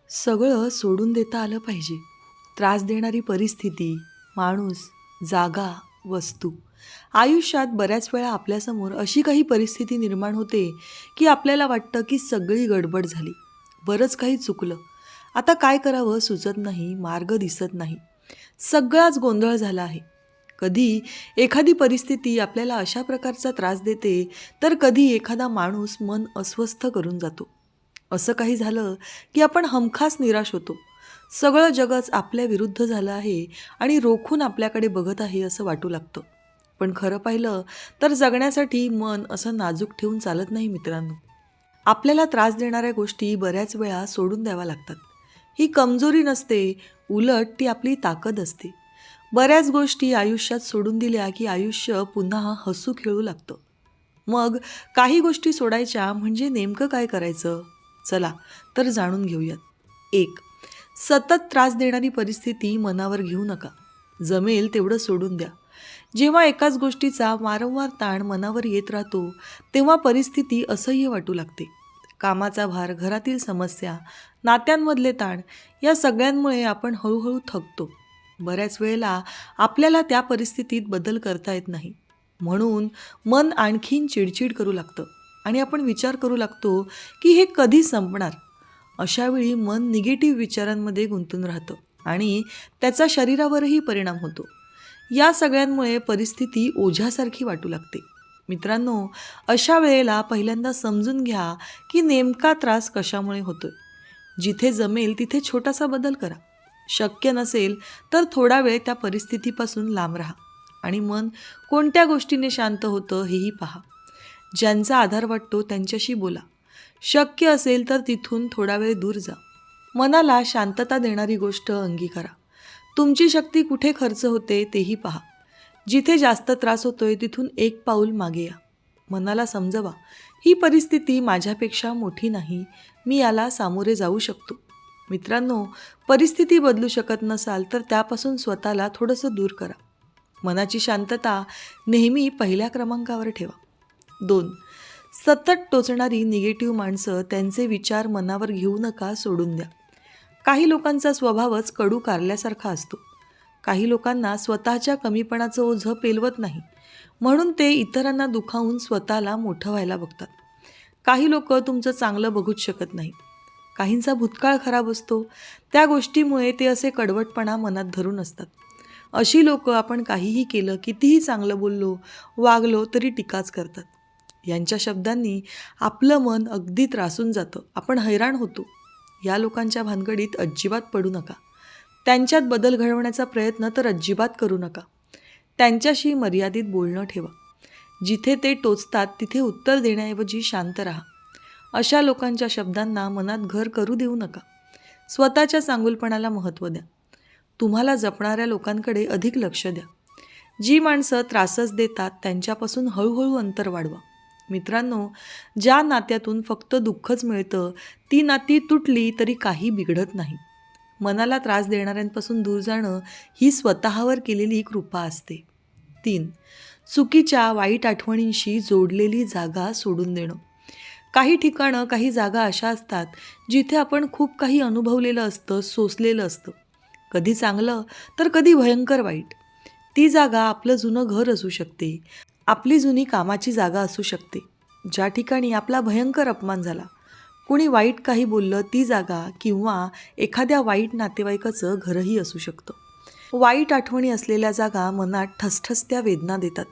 सगळं सोडून देता आलं पाहिजे. त्रास देणारी परिस्थिती, माणूस, जागा, वस्तू. आयुष्यात बऱ्याच वेळा आपल्यासमोर अशी काही परिस्थिती निर्माण होते की आपल्याला वाटतं की सगळी गडबड झाली, बरंच काही चुकलं. आता काय करावं सुचत नाही, मार्ग दिसत नाही. सगळाच गोंधळ झाला आहे. कधी एखादी परिस्थिती आपल्याला अशा प्रकारचा त्रास देते, तर कधी एखादा माणूस मन अस्वस्थ करून जातो. असं काही झालं की आपण हमखास निराश होतो. सगळं जगच आपल्या विरुद्ध झालं आहे आणि रोखून आपल्याकडे बघत आहे असं वाटू लागतं. पण खरं पाहिलं तर जगण्यासाठी मन असं नाजूक ठेवून चालत नाही मित्रांनो. आपल्याला त्रास देणाऱ्या गोष्टी बऱ्याच वेळा सोडून द्याव्या लागतात. ही कमजोरी नसते, उलट ती आपली ताकद असते. बऱ्याच गोष्टी आयुष्यात सोडून दिल्या की आयुष्य पुन्हा हसू खेळू लागतं. मग काही गोष्टी सोडायच्या म्हणजे नेमकं काय करायचं? चला तर जाणून घेऊयात. 1. सतत त्रास देणारी परिस्थिती मनावर घेऊ नका. जमेल तेवढं सोडून द्या. जेव्हा एकाच गोष्टीचा वारंवार ताण मनावर येत राहतो, तेव्हा परिस्थिती असह्य वाटू लागते. कामाचा भार, घरातील समस्या, नात्यांमधले ताण या सगळ्यांमुळे आपण हळूहळू थकतो. बऱ्याच वेळेला आपल्याला त्या परिस्थितीत बदल करता येत नाही. म्हणून मन आणखीन चिडचिड करू लागतं आणि आपण विचार करू लागतो की हे कधी संपणार. अशावेळी मन निगेटिव्ह विचारांमध्ये गुंतून राहतं आणि त्याचा शरीरावरही परिणाम होतो. या सगळ्यांमुळे परिस्थिती ओझ्यासारखी वाटू लागते. मित्रांनो, अशा वेळेला पहिल्यांदा समजून घ्या की नेमका त्रास कशामुळे होतोय. जिथे जमेल तिथे छोटासा बदल करा. शक्य नसेल तर थोडा वेळ त्या परिस्थितीपासून लांब राहा आणि मन कोणत्या गोष्टीने शांत होतं हेही पहा. ज्यांचा आधार वाटतो त्यांच्याशी बोला. शक्य असेल तर तिथून थोडा वेळ दूर जा. मनाला शांतता देणारी गोष्ट अंगीकारा. तुमची शक्ती कुठे खर्च होते तेही पहा. जिथे जास्त त्रास होतोय तिथून एक पाऊल मागे या. मनाला समजवा, ही परिस्थिती माझ्यापेक्षा मोठी नाही, मी याला सामोरे जाऊ शकतो. मित्रांनो, परिस्थिती बदलू शकत नसाल तर त्यापासून स्वतःला थोडंसं दूर करा. मनाची शांतता नेहमी पहिल्या क्रमांकावर ठेवा. 2. सतत टोचणारी निगेटिव्ह माणसं, त्यांचे विचार मनावर घेऊ नका, सोडून द्या. काही लोकांचा स्वभावच कडू कारल्यासारखा असतो. काही लोकांना स्वतःच्या कमीपणाचं ओझं पेलवत नाही, म्हणून ते इतरांना दुखावून स्वतःला मोठं व्हायला बघतात. काही लोक तुमचं चांगलं बघूच शकत नाही. काहींचा भूतकाळ खराब असतो, त्या गोष्टीमुळे ते असे कडवटपणा मनात धरून असतात. अशी लोक आपण काहीही केलं, कितीही चांगलं बोललो, वागलो तरी टीकाच करतात. यांच्या शब्दांनी आपलं मन अगदी त्रासून जातं, आपण हैराण होतो. या लोकांच्या भानगडीत अजिबात पडू नका. त्यांच्यात बदल घडवण्याचा प्रयत्न तर अजिबात करू नका. त्यांच्याशी मर्यादित बोलणं ठेवा. जिथे ते टोचतात तिथे उत्तर देण्याऐवजी शांत राहा. अशा लोकांच्या शब्दांना मनात घर करू देऊ नका. स्वतःच्या चांगुलपणाला महत्त्व द्या. तुम्हाला जपणाऱ्या लोकांकडे अधिक लक्ष द्या. जी माणसं त्रासच देतात त्यांच्यापासून हळूहळू अंतर वाढवा. मित्रांनो, ज्या नात्यातून फक्त दुःखच मिळतं, ती नाती तुटली तरी काही बिघडत नाही. मनाला त्रास देणाऱ्यांपासून दूर जाणं ही स्वतःवर केलेली कृपा असते. 3. चुकीच्या वाईट आठवणींशी जोडलेली जागा सोडून देणं. काही ठिकाणं, काही जागा अशा असतात जिथे आपण खूप काही अनुभवलेलं असतं, सोसलेलं असतं. कधी चांगलं तर कधी भयंकर वाईट. ती जागा आपलं जुनं घर असू शकते, आपली जुनी कामाची जागा असू शकते. ज्या ठिकाणी आपला भयंकर अपमान झाला, कुणी वाईट काही बोललं, ती जागा, किंवा एखाद्या वाईट नातेवाईकाचं घरही असू शकतं. वाईट आठवणी असलेल्या जागा मनात ठसठसत्या वेदना देतात.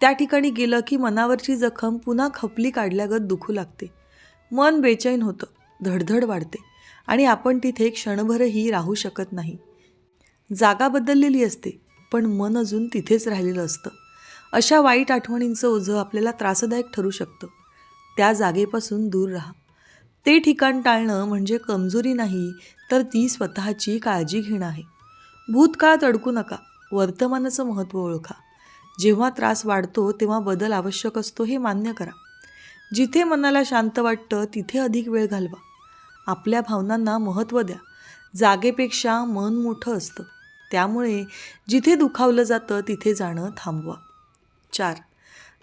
त्या ठिकाणी गेलं की मनावरची जखम पुन्हा खपली काढल्यागत दुखू लागते. मन बेचैन होतं, धडधड वाढते आणि आपण तिथे क्षणभरही राहू शकत नाही. जागा बदललेली असते, पण मन अजून तिथेच राहिलेलं असतं. अशा वाईट आठवणींचं ओझं आपल्याला त्रासदायक ठरू शकतं. त्या जागेपासून दूर राहा. ते ठिकाण टाळणं म्हणजे कमजोरी नाही, तर ती स्वतःची काळजी घेणं आहे. भूतकाळात अडकू नका, वर्तमानाचं महत्त्व ओळखा. जेव्हा त्रास वाढतो तेव्हा बदल आवश्यक असतो हे मान्य करा. जिथे मनाला शांत वाटतं तिथे अधिक वेळ घालवा. आपल्या भावनांना महत्त्व द्या. जागेपेक्षा मन मोठं असतं, त्यामुळे जिथे दुखावलं जातं तिथे जाणं थांबवा. 4.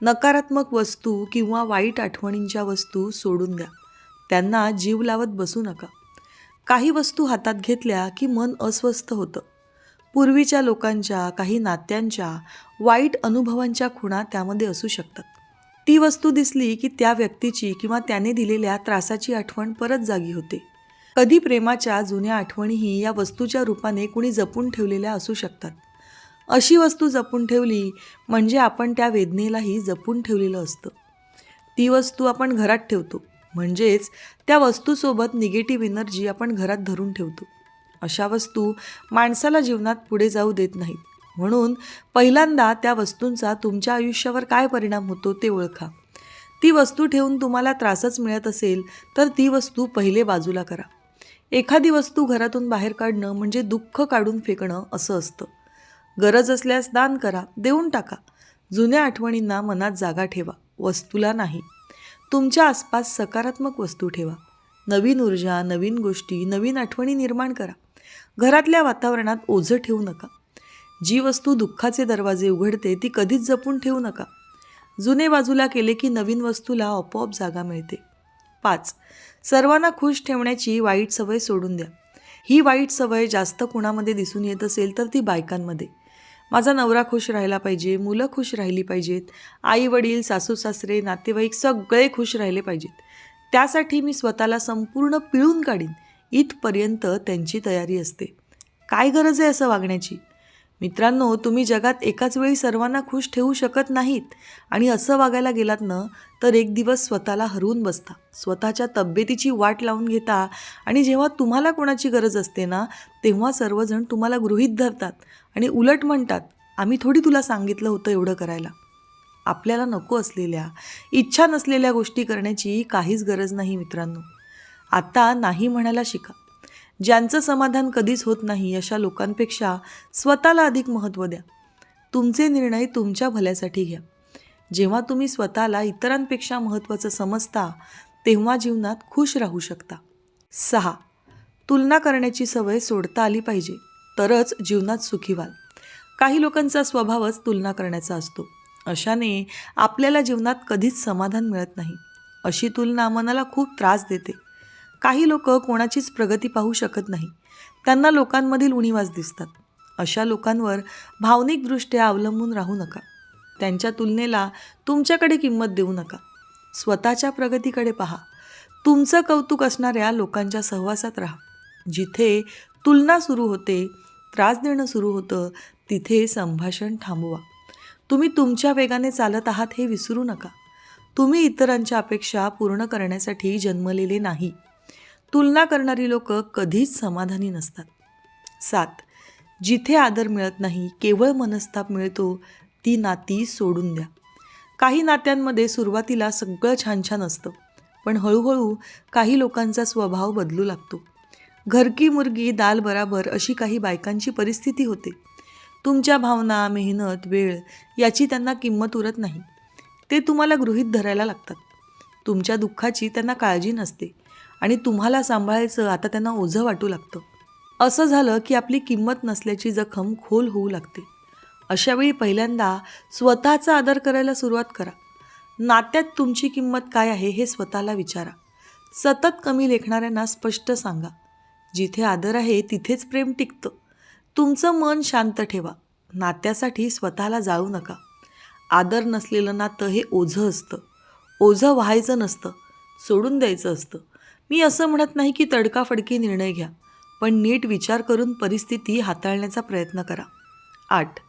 नकारात्मक वस्तू किंवा वाईट आठवणींच्या वस्तू सोडून द्या. त्यांना जीव लावत बसू नका. काही वस्तू हातात घेतल्या की मन अस्वस्थ होतं. पूर्वीच्या लोकांच्या, काही नात्यांच्या, वाईट अनुभवांच्या खुणा त्यामध्ये असू शकतात. ती वस्तू दिसली की त्या व्यक्तीची किंवा त्याने दिलेल्या त्रासाची आठवण परत जागी होते. कधी प्रेमाच्या जुन्या आठवणीही या वस्तूच्या रूपाने कुणी जपून ठेवलेल्या असू शकतात. अशी वस्तू जपून ठेवली म्हणजे आपण त्या वेदनेलाही जपून ठेवलेलं असतं. ती वस्तू आपण घरात ठेवतो म्हणजेच त्या वस्तूसोबत निगेटिव्ह एनर्जी आपण घरात धरून ठेवतो. अशा वस्तू माणसाला जीवनात पुढे जाऊ देत नाहीत. म्हणून पहिल्यांदा त्या वस्तूंचा तुमच्या आयुष्यावर काय परिणाम होतो ते ओळखा. ती वस्तू ठेवून तुम्हाला त्रासच मिळत असेल तर ती वस्तू पहिले बाजूला करा. एखादी वस्तू घरातून बाहेर काढणं म्हणजे दुःख काढून फेकणं असं असतं. गरज असल्यास दान करा, देऊन टाका. जुन्या आठवणींना मनात जागा ठेवा, वस्तूला नाही. तुमच्या आसपास सकारात्मक वस्तू ठेवा. नवीन ऊर्जा, नवीन गोष्टी, नवीन आठवणी निर्माण करा. घरातल्या वातावरणात ओझं ठेवू नका. जी वस्तू दुःखाचे दरवाजे उघडते ती कधीच जपून ठेवू नका. जुने बाजूला केले की नवीन वस्तूला आपोआप जागा मिळते. 5. सर्वांना खुश ठेवण्याची वाईट सवय सोडून द्या. ही वाईट सवय जास्त कुणामध्ये दिसून येत असेल तर ती बायकांमध्ये. माझा नवरा खुश राहिला पाहिजे, मुलं खुश राहिली पाहिजेत, आई वडील, सासू सासरे, नातेवाईक सगळे खुश राहिले पाहिजेत. त्यासाठी मी स्वतःला संपूर्ण पिळून काढीन इथपर्यंत त्यांची तयारी असते. काय गरज आहे असं वागण्याची? मित्रांनो, तुम्ही जगात एकाच वेळी सर्वांना खुश ठेवू शकत नाहीत आणि असं वागायला गेलात ना तर एक दिवस स्वतःला हरवून बसता, स्वतःच्या तब्येतीची वाट लावून घेता आणि जेव्हा तुम्हाला कोणाची गरज असते ना तेव्हा सर्वजण तुम्हाला गृहीत धरतात आणि उलट म्हणतात, आम्ही थोडी तुला सांगितलं होतं एवढं करायला. आपल्याला नको असलेल्या, इच्छा नसलेल्या गोष्टी करण्याची काहीच गरज नाही मित्रांनो. आता नाही म्हणायला शिका. ज्यांचं समाधान कधीच होत नाही अशा लोकांपेक्षा स्वतःला अधिक महत्त्व द्या. तुमचे निर्णय तुमच्या भल्यासाठी घ्या. जेव्हा तुम्ही स्वतःला इतरांपेक्षा महत्त्वाचं समजता तेव्हा जीवनात खुश राहू शकता. 6. तुलना करण्याची सवय सोडता आली पाहिजे तरच जीवनात सुखी व्हाल. काही लोकांचा स्वभावच तुलना करण्याचा असतो. अशाने आपल्याला जीवनात कधीच समाधान मिळत नाही. अशी तुलना मनाला खूप त्रास देते. काही लोक कोणाचीच प्रगती पाहू शकत नाही. त्यांना लोकांमधील उणिवाच दिसतात. अशा लोकांवर भावनिकदृष्ट्या अवलंबून राहू नका. त्यांच्या तुलनेला तुमच्याकडे किंमत देऊ नका. स्वतःच्या प्रगतीकडे पहा. तुमचं कौतुक असणाऱ्या लोकांच्या सहवासात राहा. जिथे तुलना सुरू होते, त्रास देणं सुरू होतं, तिथे संभाषण थांबवा. तुम्ही तुमच्या वेगाने चालत आहात हे विसरू नका. तुम्ही इतरांच्या अपेक्षा पूर्ण करण्यासाठी जन्मलेले नाही. तुलना करणारी लोक कधीच समाधानी नसतात. 7. जिथे आदर मिळत नाही, केवळ मनस्ताप मिळतो, ती नाती सोडून द्या. काही नात्यांमध्ये सुरुवातीला सगळं छान छान असतं, पण हळूहळू काही लोकांचा स्वभाव बदलू लागतो. घर की मुर्गी दाल बराबर अशी काही बायकांची परिस्थिती होते. तुमच्या भावना, मेहनत, वेळ याची त्यांना किंमत उरत नाही. ते तुम्हाला गृहीत धरायला लागतात. तुमच्या दुःखाची त्यांना काळजी नसते आणि तुम्हाला सांभाळायचं आता त्यांना ओझं वाटू लागतं. असं झालं की आपली किंमत नसल्याची जखम खोल होऊ लागते. अशावेळी पहिल्यांदा स्वतःचा आदर करायला सुरुवात करा. नात्यात तुमची किंमत काय आहे हे स्वतःला विचारा. सतत कमी लेखणाऱ्यांना स्पष्ट सांगा, जिथे आदर आहे तिथेच प्रेम टिकतं. तुमचं मन शांत ठेवा. नात्यासाठी स्वतःला जाळू नका. आदर नसलेलं नातं हे ओझं असतं. ओझं व्हायचं नसतं, सोडून द्यायचं असतं. मी असं म्हणत नाही की तडकाफडकी निर्णय घ्या, पण नीट विचार करून परिस्थिती हाताळण्याचा प्रयत्न करा. 8.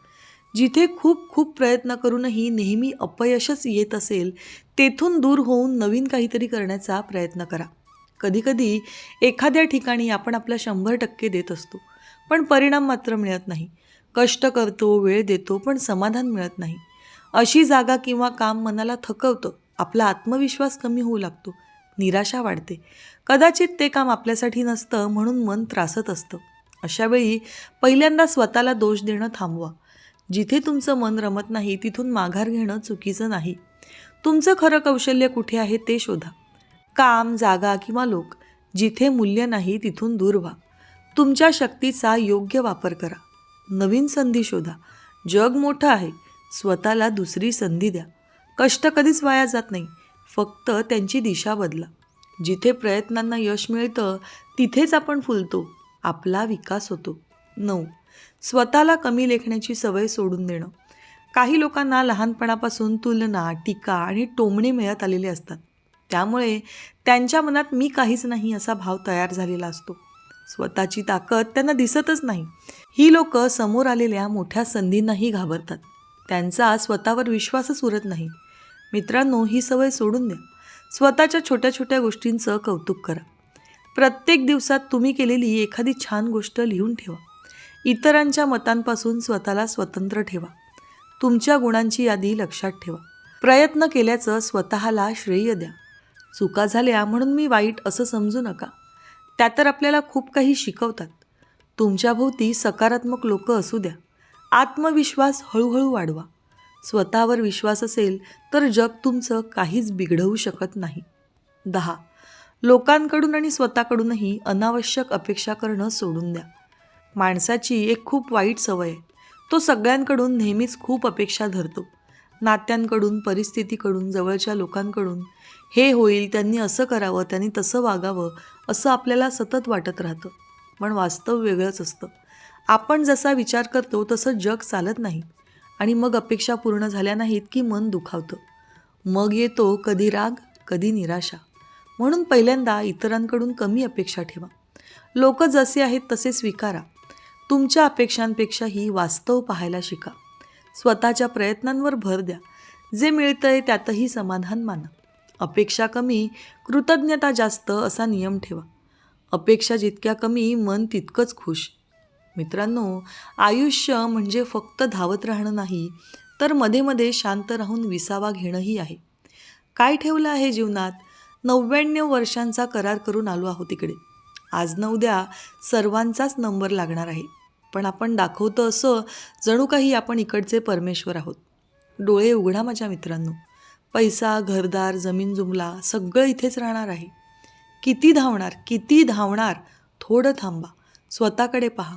जिथे खूप खूप प्रयत्न करूनही नेहमी अपयशच येत असेल, तेथून दूर होऊन नवीन काहीतरी करण्याचा प्रयत्न करा. कधीकधी एखाद्या ठिकाणी आपण आपलं 100% देत असतो, पण परिणाम मात्र मिळत नाही. कष्ट करतो, वेळ देतो, पण समाधान मिळत नाही. अशी जागा किंवा काम मनाला थकवतं. आपला आत्मविश्वास कमी होऊ लागतो, निराशा वाढते. कदाचित ते काम आपल्यासाठी नसतं म्हणून मन त्रासत असतं. अशावेळी पहिल्यांदा स्वतःला दोष देणं थांबवा. जिथे तुमचं मन रमत नाही तिथून माघार घेणं चुकीचं नाही. तुमचं खरं कौशल्य कुठे आहे ते शोधा. काम, जागा किंवा लोक जिथे मूल्य नाही तिथून दूर व्हा. तुमच्या शक्तीचा योग्य वापर करा. नवीन संधी शोधा. जग मोठं आहे. स्वतःला दुसरी संधी द्या. कष्ट कधीच वाया जात नाही, फक्त त्यांची दिशा बदला. जिथे प्रयत्नांना यश मिळतं तिथेच आपण फुलतो, आपला विकास होतो. 9. स्वतःला कमी लेखण्याची सवय सोडून देणं. काही लोकांना लहानपणापासून तुलना, टीका आणि टोमणे मिळत आलेले असतात. त्यामुळे त्यांच्या मनात मी काहीच नाही असा भाव तयार झालेला असतो. स्वतःची ताकद त्यांना दिसतच नाही. ही लोक समोर आलेल्या मोठ्या संधींनाही घाबरतात. त्यांचा स्वतःवर विश्वासच उरत नाही. मित्रांनो, ही सवय सोडून द्या. स्वतःच्या छोट्या छोट्या गोष्टींचं कौतुक करा. प्रत्येक दिवसात तुम्ही केलेली एखादी छान गोष्ट लिहून ठेवा. इतरांच्या मतांपासून स्वतःला स्वतंत्र ठेवा. तुमच्या गुणांची यादी लक्षात ठेवा. प्रयत्न केल्याचं स्वतःला श्रेय द्या. चुका झाल्या म्हणून मी वाईट असं समजू नका. त्या तर आपल्याला खूप काही शिकवतात. तुमच्याभोवती सकारात्मक लोक असू द्या. आत्मविश्वास हळूहळू वाढवा. स्वतःवर विश्वास असेल तर जग तुमचं काहीच बिघडवू शकत नाही. 10. लोकांकडून आणि स्वतःकडूनही अनावश्यक अपेक्षा करणं सोडून द्या. माणसाची एक खूप वाईट सवय आहे. तो सगळ्यांकडून नेहमीच खूप अपेक्षा धरतो. नात्यांकडून, परिस्थितीकडून, जवळच्या लोकांकडून. हे होईल, त्यांनी असं करावं, त्यांनी तसं वागावं, असं आपल्याला सतत वाटत राहतं. पण वास्तव वेगळंच असतं. आपण जसा विचार करतो तसं जग चालत नाही. आणि मग अपेक्षा पूर्ण झाल्या नाहीत की मन दुखावतं. मग येतो कधी राग, कधी निराशा. म्हणून पहिल्यांदा इतरांकडून कमी अपेक्षा ठेवा. लोक जसे आहेत तसे स्वीकारा. तुमच्या अपेक्षांपेक्षाही वास्तव पाहायला शिका. स्वतःच्या प्रयत्नांवर भर द्या. जे मिळतंय त्यातही समाधान माना. अपेक्षा कमी, कृतज्ञता जास्त असा नियम ठेवा. अपेक्षा जितक्या कमी, मन तितकंच खुश. मित्रांनो, आयुष्य म्हणजे फक्त धावत राहणं नाही, तर मध्ये मध्ये शांत राहून विसावा घेणंही आहे. काय ठेवलं आहे जीवनात? 99 वर्षांचा करार करून आलो आहोत इकडे. आज न उद्या सर्वांचाच नंबर लागणार आहे. पण आपण दाखवतो असं जणू काही आपण इकडचे परमेश्वर आहोत. डोळे उघडा माझ्या मित्रांनो. पैसा, घरदार, जमीन जुमला सगळं इथेच राहणार आहे. किती धावणार, किती धावणार? थोडं थांबा. स्वतःकडे पहा.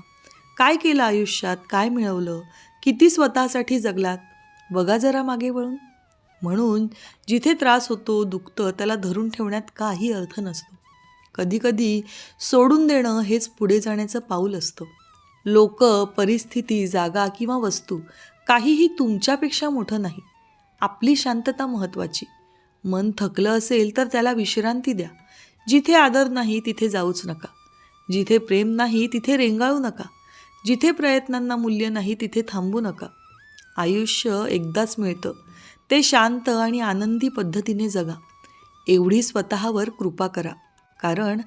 काय केलं आयुष्यात? काय मिळवलं? किती स्वतःसाठी जगलात? बघा जरा मागे वळून. म्हणून जिथे त्रास होतो, दुखतं, त्याला धरून ठेवण्यात काही अर्थ नसतो. कधीकधी सोडून देणं हेच पुढे जाण्याचं पाऊल असतं. लोक, परिस्थिती, जागा किंवा वस्तू काहीही तुमच्यापेक्षा मोठं नाही. आपली शांतता महत्त्वाची. मन थकलं असेल तर त्याला विश्रांती द्या. जिथे आदर नाही तिथे जाऊच नका. जिथे प्रेम नाही तिथे रेंगाळू नका. जिथे प्रयत्नांना मूल्य नाही तिथे थांबू नका. आयुष्य एकदाच मिळतं. ते शांत आणि आनंदी पद्धतीने जगा. एवढी स्वतःवर कृपा करा. कारण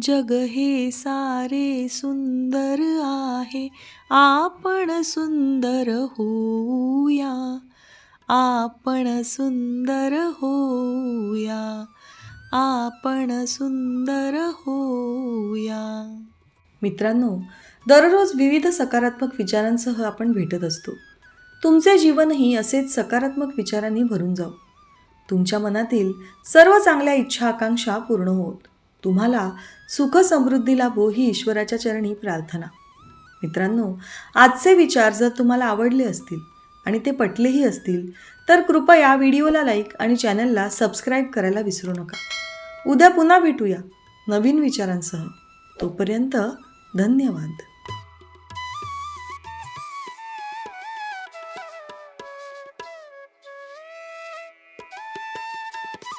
जग हे सारे सुंदर आहे, आपण सुंदर होऊया, आपण सुंदर होऊया, आपण सुंदर होऊया. मित्रांनो, दररोज विविध सकारात्मक विचारांसह आपण भेटत असतो. तुमचे जीवनही असेच सकारात्मक विचारांनी भरून जाऊ. तुमच्या मनातील सर्व चांगल्या इच्छा आकांक्षा पूर्ण होत. तुम्हाला सुख समृद्धी लाभो ही ईश्वराच्या चरणी प्रार्थना. मित्रांनो, आजचे विचार जर तुम्हाला आवडले असतील आणि ते पटलेही असतील तर कृपया व्हिडिओला लाईक आणि चॅनलला सबस्क्राईब करायला विसरू नका. उद्या पुन्हा भेटूया नवीन विचारांसह. तोपर्यंत धन्यवाद.